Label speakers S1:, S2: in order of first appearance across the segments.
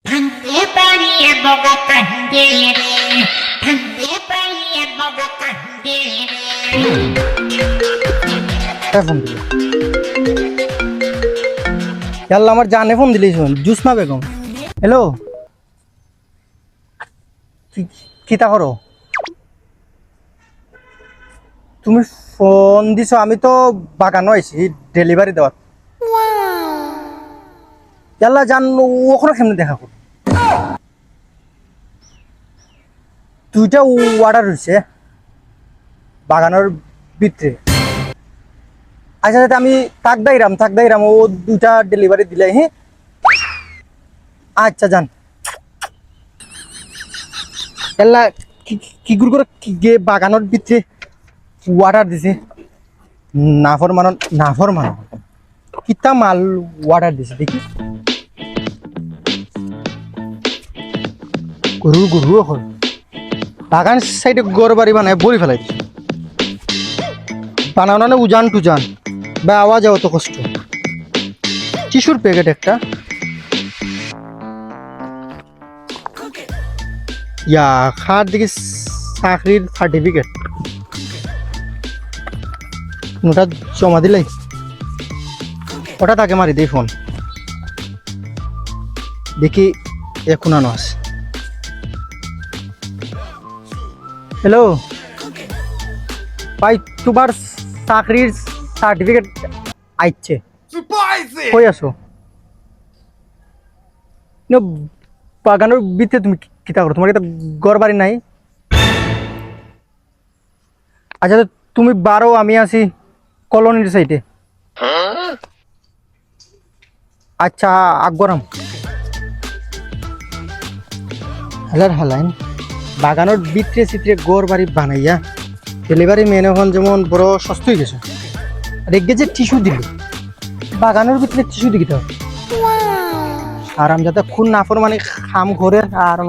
S1: ভাঙতে পারি বগা কান্দে রে, ভাঙতে পারি বগা কান্দে
S2: ফোন দিল ইয়াল্লা আমার জানে ফোন দিলিস জুসনা বেগম। হ্যালো, কিতা করো তুমি? ফোন দিছো, আমি তো বাগানো আইছি ডেলিভারি দেওয়ার। ইয়াল্লা জান ওখানে কেমনে দেখা কর। দুইটা অর্ডার হয়েছে বাগানোর ভিতরে। আচ্ছা আচ্ছা, আমি তাক দাইরাম ও দুইটা ডেলিভারি দিলে। হ্যাঁ আচ্ছা যান। এলা কি গুলো করে গে বাগানোর ভিতরে অর্ডার দিছে। নাফর মান কিতা মাল অর্ডার দিছে দেখি। গরু হল বাগান সাইডে গড় বাড়ি বানায় বড়ি ফেলাই দিছে। বানানো উজান টুজান বা আওয়াজ অত কষ্ট। টিস্যুর প্যাকেট একটা, ইয়া খার দিকে চাকরির সার্টিফিকেট ওটা জমা দিলাই ওটা তাকে মারি দিই ফোন দেখি এখন আনো আছে। হ্যালো ভাই, তোমার চাকরির সার্টিফিকেট আইছে, কই আছো? বাগানের ভিতরে তুমি কিতা করো? তোমার এটা ঘর বাড়ি নাই? আচ্ছা তুমি বারো, আমি আছি কলোনির সাইডে। আচ্ছা আকবরাম হালার হালাইন বাগানোর ভিতরে চিত্রে ঘর বাড়ি বানাইয়া ডেলিভারি মেন এখন যেমন বড় সস্ত হয়ে গেছে। আর এক গেছে টিস্যু দিল বাগানোর ভিতরে টিস্যু দি কিতা আর আমি যাতে খুন নাফর মানে খাম ঘরে আর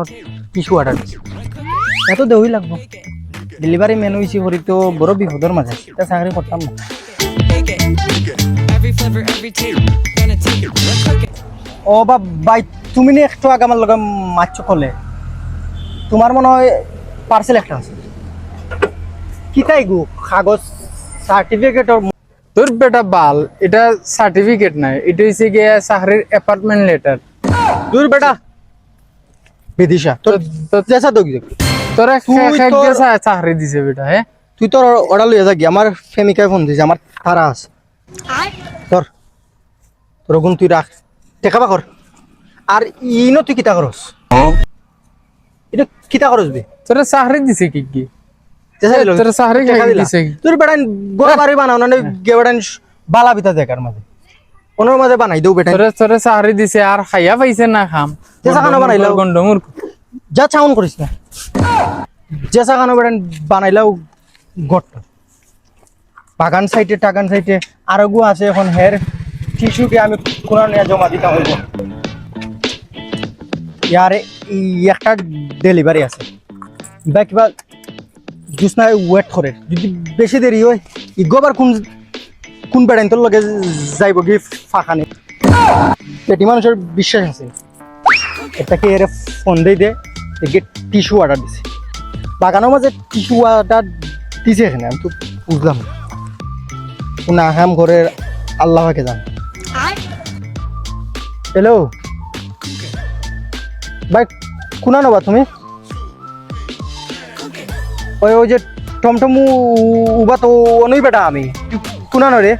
S2: টিস্যু অর্ডার দিছি। এত দেওয়াই লাগবো। ডেলিভারি মেন হয়েছি করি তো বড় বিপদের মাঝে, তা চাকরি করতাম না। ও বা ভাই, তুমি নি একটু আগে আমার লগে মাছ কলে তোমার মনে হয় পার্সেল একটা আছে। কি তাই গো কাগজ সার্টিফিকেট?
S3: তোর বেটা বাল, এটা সার্টিফিকেট নাই, এটা হইছে গিয়া চাকরির অ্যাপার্টমেন্ট লেটার।
S2: দূর বেটা বিদিশা তোর জেসা দগ
S3: তোরা
S2: তুই তো-
S3: চাকরি দিছে বেটা। হ্যাঁ
S2: তুই তোর অর্ডার লইয়া যা গিয়া। আমার প্রেমিকায় ফোন দিছে, আমার তারা আছে। তোর তোর গুণ তুই রাখ, টেকা বা কর। আর ইনো তুই কিতা করস? এটা কিতা করস বে?
S3: তোরা চাকরি দিছে কি কি?
S2: জেসা দিল
S3: তোর চাকরি
S2: টেকা দিলা।
S3: দিছে কি?
S2: তোর বেটা গোড়া বাড়ি বানাও না গে বেটা বালা বিতা দেখার মাঝে ওনার মাঝে বানাই দেও বেটা।
S3: তোরা চাকরি দিছে আর খাইয়া পাইছে না খাম।
S2: জেসা খানো বানাইলাও
S3: গন্ডমূর্খ।
S2: যা চাউন করিস না। জেসা খানো বেটা বানাইলাও গট বাগান সাইডে টাগান সাইডে আরো গু আছে। এখন হের টিস্যুকে আমি কোনা নিয়ে জমা দিতে হইব। ইয়ারে একটা ডেলিভারি আছে বা কিবা জুসনা ওয়েট করে। যদি বেশি দেরি হয় ইগোবার কোন বেড়াইন তোর লগে যাইব কি ফাঁকানি। পেটি মানুষের বিশ্বাস আছে এটাকে এর ফোন দিয়ে দে দেখে টিস্যু অর্ডার দিছে। বাগানের মাঝে টিস্যু অর্ডার দিছে এখানে আমি তো বুঝলাম না। কোন আহাম ঘরের আল্লাহকে জান। হ্যালো ভাই, কোনা নেবা তুমি? ওই যে টমটম উবা তো অনই বেটা আমি কোনা রে।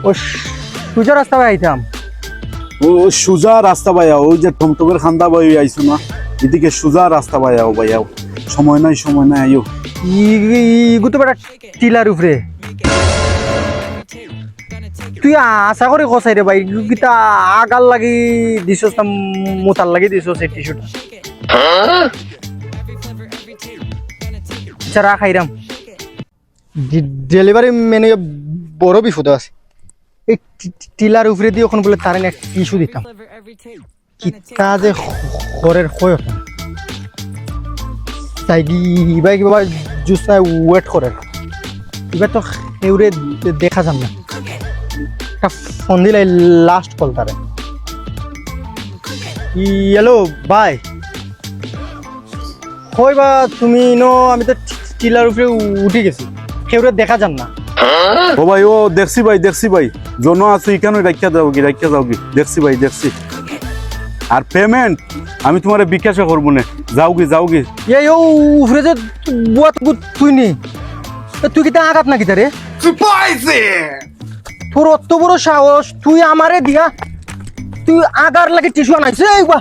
S2: ও সুজা রাস্তা ভাই আইতাম।
S4: ও সোজা রাস্তা বাইয়াও, ওই যে টমটমের খান্দা বাই আইছো না, এদিকে সোজা রাস্তা বাইয়াও। সময় নাই আইও।
S2: ইগুতো বেটা টিলার উপরে তুই আশা করে কসাই রে ভাই। গীতা আগাল লাগি দিছস না মোতার লাগি দিছস এই টিস্যুটা? আচ্ছা রাখ আইরাম। ডেলিভারি মেনে বড় বিপদ আছে। এই টিলার উপরে দিয়ে ওখানে বলে তার একটা টিস্যু দিতাম। কিতা যে ঘরের হয় তাই ইবাই কিবা জুস নাই ওয়েট করে। এবার তো এউরে দেখা যান না। একটা ফোন দিলে লাস্ট কল তারে। হ্যালো ভাই, কই বা তুমি নো? আমি তো টিলার উপরে উঠে গেছি, কেউ দেখা যান না।
S4: ও ভাই, ও দেখছি ভাই জন আছো এখানে, রাখিয়া যাও কি দেখছি ভাই দেখছি। আর পেমেন্ট আমি তোমার বিকাশে করবো না, যাও কি।
S2: এই ও উপরে যে বুয়া তুই নি, তুই কি তা আঘাত নাকি তারে? তোর অত বড় সাহস, তুই আমারে দিয়া তুই আগার লাগে টিস্যু আনাইছে? এই বা